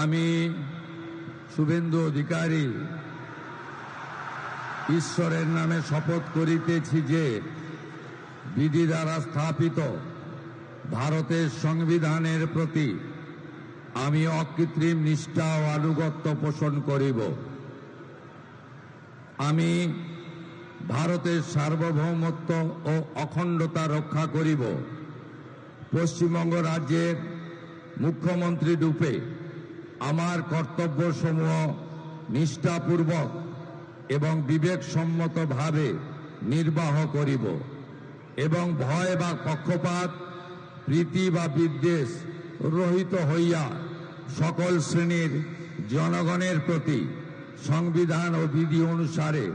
আমি শুভেন্দু অধিকারী ঈশ্বরের নামে শপথ করিতেছি যে বিধি দ্বারা স্থাপিত ভারতের সংবিধানের প্রতি আমি অকৃত্রিম নিষ্ঠা ও আনুগত্য পোষণ করিব। আমি ভারতের সার্বভৌমত্ব ও অখণ্ডতা রক্ষা করিব। পশ্চিমবঙ্গ রাজ্যের মুখ্যমন্ত্রী রূপে আমার কর্তব্যসমূহ নিষ্ঠাপূর্বক এবং বিবেকসম্মতভাবে নির্বাহ করিব এবং ভয় বা পক্ষপাত, প্রীতি বা বিদ্বেষ রহিত হইয়া সকল শ্রেণীর জনগণের প্রতি সংবিধান ও বিধি অনুসারে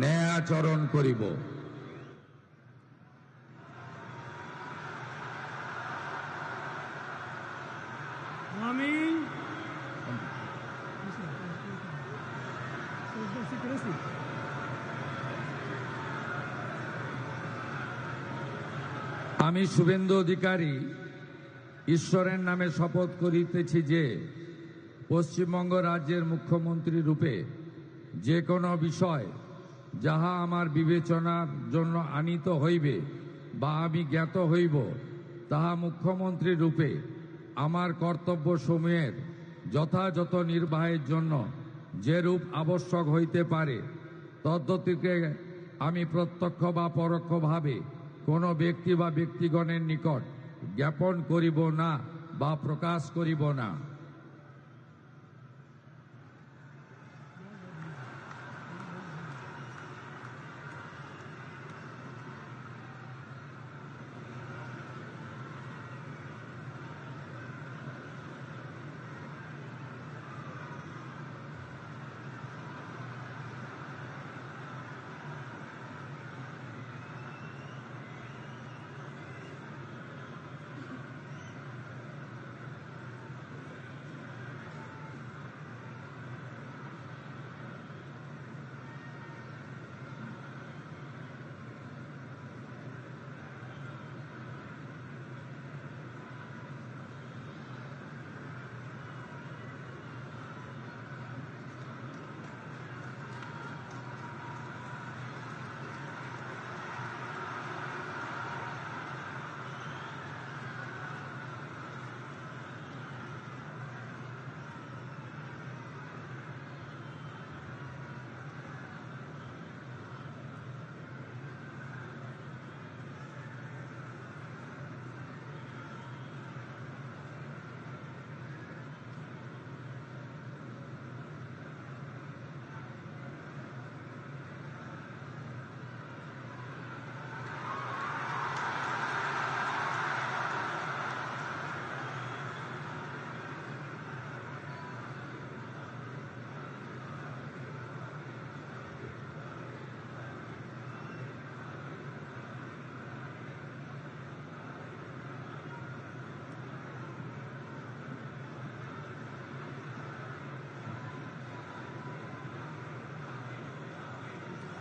ন্যায় আচরণ করিব। আমি শুভেন্দু অধিকারী ঈশ্বরের নামে শপথ করিতেছি যে পশ্চিমবঙ্গ রাজ্যের মুখ্যমন্ত্রী রূপে যে কোনো বিষয় যাহা আমার বিবেচনার জন্য আনীত হইবে বা আমি জ্ঞাত হইব, তাহা মুখ্যমন্ত্রী রূপে আমার কর্তব্যসমূহের যথাযথ নির্বাহের জন্য যেরূপ আবশ্যক হইতে পারে তদ্গতিকে আমি প্রত্যক্ষ বা পরোক্ষভাবে কোনো ব্যক্তি বা ব্যক্তিগণের নিকট জ্ঞাপন করিব না বা প্রকাশ করিব না।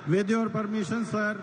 With your permission, sir.